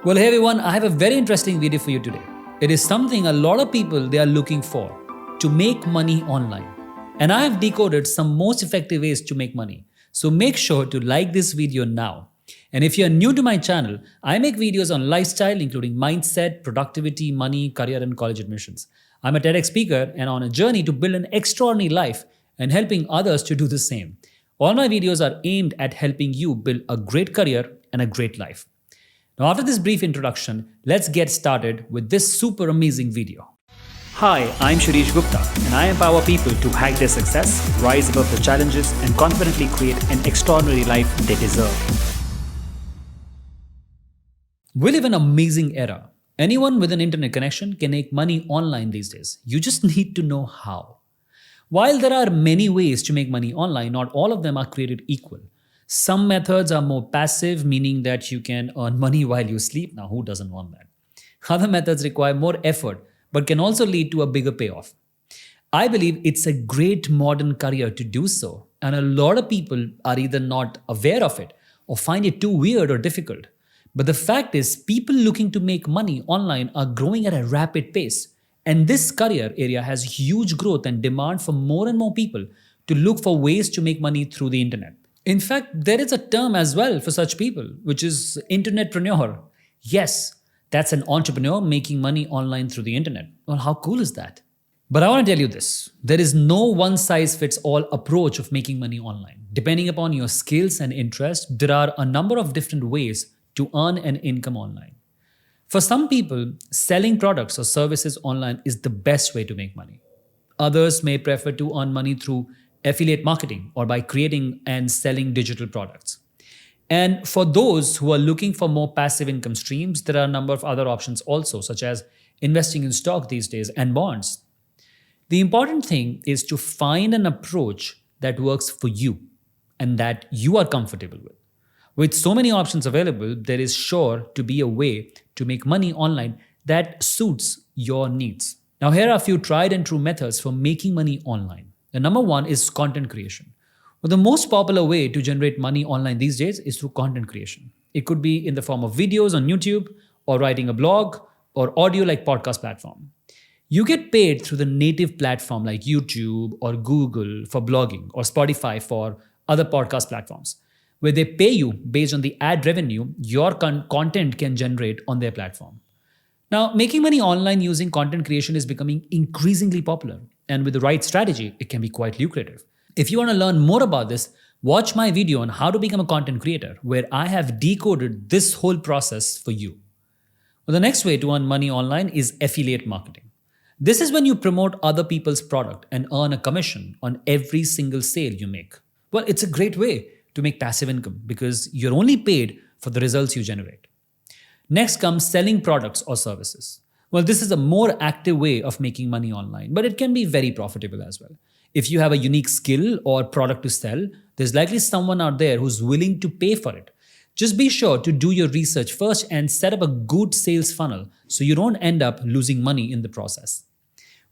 Well, hey everyone, I have a very interesting video for you today. It is something a lot of people they are looking for to make money online. And I have decoded some most effective ways to make money. So make sure to like this video now. And if you're new to my channel, I make videos on lifestyle including mindset, productivity, money, career and college admissions. I'm a TEDx speaker and on a journey to build an extraordinary life and helping others to do the same. All my videos are aimed at helping you build a great career and a great life. Now, after this brief introduction, let's get started with this super amazing video. Hi, I'm Shirish Gupta, and I empower people to hack their success, rise above the challenges, and confidently create an extraordinary life they deserve. We live in an amazing era. Anyone with an internet connection can make money online these days. You just need to know how. While there are many ways to make money online, not all of them are created equal. Some methods are more passive, meaning that you can earn money while you sleep. Now, who doesn't want that? Other methods require more effort, but can also lead to a bigger payoff. I believe it's a great modern career to do so, and a lot of people are either not aware of it or find it too weird or difficult. But the fact is, people looking to make money online are growing at a rapid pace, and this career area has huge growth and demand for more and more people to look for ways to make money through the internet. In fact, there is a term as well for such people, which is internetpreneur. Yes, that's an entrepreneur making money online through the internet. Well, how cool is that? But I want to tell you this. There is no one-size-fits-all approach of making money online. Depending upon your skills and interests, there are a number of different ways to earn an income online. For some people, selling products or services online is the best way to make money. Others may prefer to earn money through affiliate marketing or by creating and selling digital products. And for those who are looking for more passive income streams, there are a number of other options also, such as investing in stock these days and bonds. The important thing is to find an approach that works for you and that you are comfortable with. With so many options available, there is sure to be a way to make money online that suits your needs. Now, here are a few tried and true methods for making money online. The number one is content creation. Well, the most popular way to generate money online these days is through content creation. It could be in the form of videos on YouTube or writing a blog or audio like podcast platform. You get paid through the native platform like YouTube or Google for blogging or Spotify for other podcast platforms, where they pay you based on the ad revenue your content can generate on their platform. Now, making money online using content creation is becoming increasingly popular, and with the right strategy, it can be quite lucrative. If you want to learn more about this, watch my video on how to become a content creator, where I have decoded this whole process for you. Well, the next way to earn money online is affiliate marketing. This is when you promote other people's product and earn a commission on every single sale you make. Well, it's a great way to make passive income because you're only paid for the results you generate. Next comes selling products or services. Well, this is a more active way of making money online, but it can be very profitable as well. If you have a unique skill or product to sell, there's likely someone out there who's willing to pay for it. Just be sure to do your research first and set up a good sales funnel so you don't end up losing money in the process.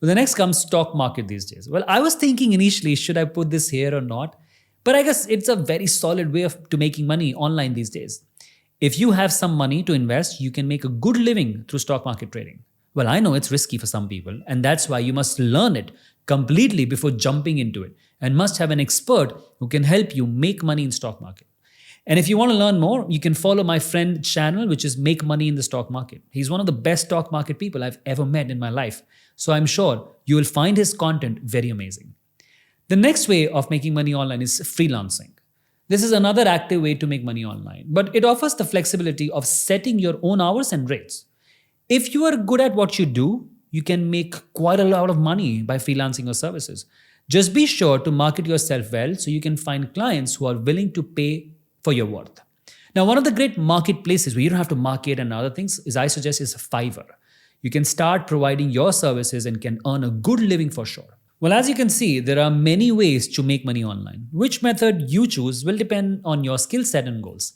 Well, the next comes stock market these days. Well, I was thinking initially, should I put this here or not? But I guess it's a very solid way to making money online these days. If you have some money to invest, you can make a good living through stock market trading. Well, I know it's risky for some people, and that's why you must learn it completely before jumping into it and must have an expert who can help you make money in stock market. And if you want to learn more, you can follow my friend's channel, which is Make Money in the Stock Market. He's one of the best stock market people I've ever met in my life. So I'm sure you will find his content very amazing. The next way of making money online is freelancing. This is another active way to make money online, but it offers the flexibility of setting your own hours and rates. If you are good at what you do, you can make quite a lot of money by freelancing your services. Just be sure to market yourself well so you can find clients who are willing to pay for your worth. Now, one of the great marketplaces where you don't have to market and other things I suggest is Fiverr. You can start providing your services and can earn a good living for sure. Well, as you can see, there are many ways to make money online. Which method you choose will depend on your skill set and goals.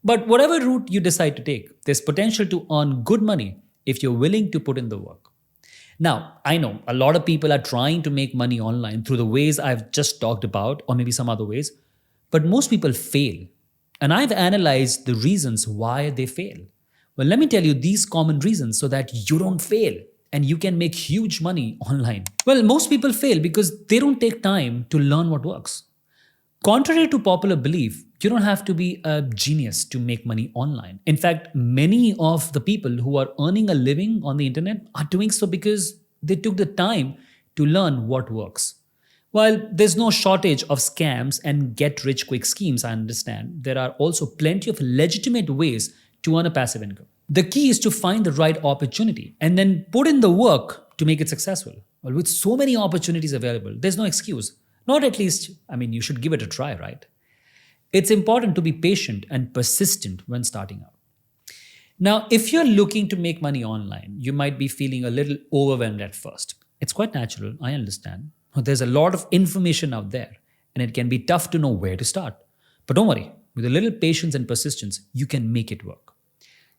But whatever route you decide to take, there's potential to earn good money if you're willing to put in the work. Now, I know a lot of people are trying to make money online through the ways I've just talked about, or maybe some other ways, but most people fail. And I've analyzed the reasons why they fail. Well, let me tell you these common reasons so that you don't fail and you can make huge money online. Well, most people fail because they don't take time to learn what works. Contrary to popular belief, you don't have to be a genius to make money online. In fact, many of the people who are earning a living on the internet are doing so because they took the time to learn what works. While there's no shortage of scams and get rich quick schemes, I understand, there are also plenty of legitimate ways to earn a passive income. The key is to find the right opportunity and then put in the work to make it successful. Well, with so many opportunities available, there's no excuse. Not at least, you should give it a try, right? It's important to be patient and persistent when starting out. Now, if you're looking to make money online, you might be feeling a little overwhelmed at first. It's quite natural, I understand. There's a lot of information out there, and it can be tough to know where to start. But don't worry, with a little patience and persistence, you can make it work.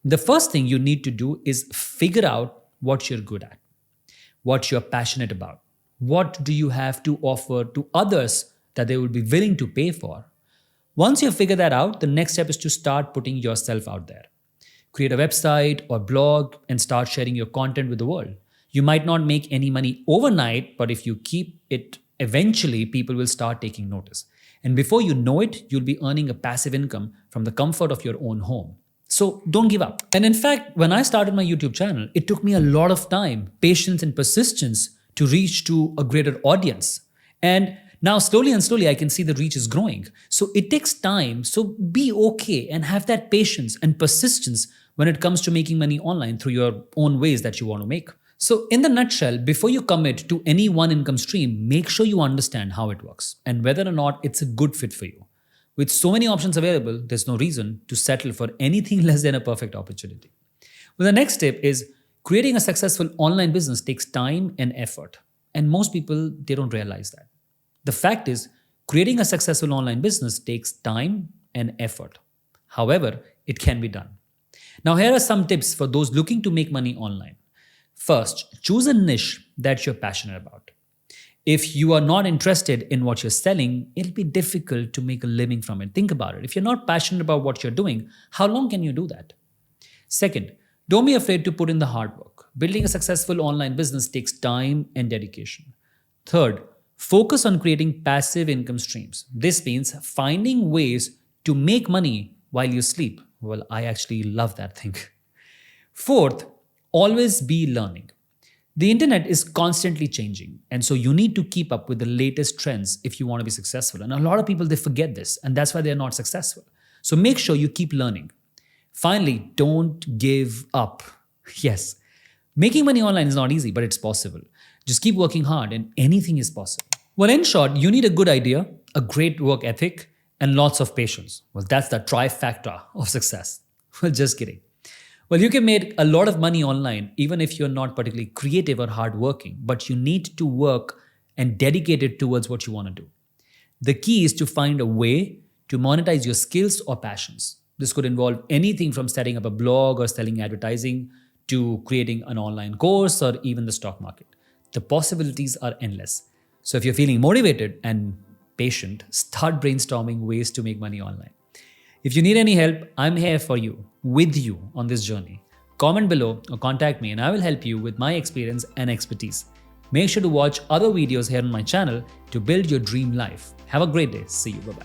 The first thing you need to do is figure out what you're good at, what you're passionate about. What do you have to offer to others that they will be willing to pay for? Once you figure that out, the next step is to start putting yourself out there. Create a website or blog and start sharing your content with the world. You might not make any money overnight, but if you keep it, eventually people will start taking notice. And before you know it, you'll be earning a passive income from the comfort of your own home. So don't give up. And in fact, when I started my YouTube channel, it took me a lot of time, patience and persistence to reach to a greater audience. And now slowly and slowly, I can see the reach is growing. So it takes time. So be okay and have that patience and persistence when it comes to making money online through your own ways that you want to make. So in the nutshell, before you commit to any one income stream, make sure you understand how it works and whether or not it's a good fit for you. With so many options available, there's no reason to settle for anything less than a perfect opportunity. Well, the next step is creating a successful online business takes time and effort. And most people, they don't realize that. The fact is, creating a successful online business takes time and effort. However, it can be done. Now, here are some tips for those looking to make money online. First, choose a niche that you're passionate about. If you are not interested in what you're selling, it'll be difficult to make a living from it. Think about it. If you're not passionate about what you're doing, how long can you do that? Second, don't be afraid to put in the hard work. Building a successful online business takes time and dedication. Third, focus on creating passive income streams. This means finding ways to make money while you sleep. Well, I actually love that thing. Fourth, always be learning. The internet is constantly changing, and so you need to keep up with the latest trends if you want to be successful. And a lot of people, they forget this, and that's why they're not successful. So make sure you keep learning. Finally, don't give up. Yes, making money online is not easy, but it's possible. Just keep working hard and anything is possible. Well, in short, you need a good idea, a great work ethic, and lots of patience. Well, that's the trifecta of success. Well, just kidding. Well, you can make a lot of money online even if you're not particularly creative or hardworking, but you need to work and dedicate it towards what you want to do. The key is to find a way to monetize your skills or passions. This could involve anything from setting up a blog or selling advertising to creating an online course or even the stock market. The possibilities are endless. So if you're feeling motivated and patient, start brainstorming ways to make money online. If you need any help, I'm here for you, with you on this journey. Comment below or contact me and I will help you with my experience and expertise. Make sure to watch other videos here on my channel to build your dream life. Have a great day. See you. Bye-bye.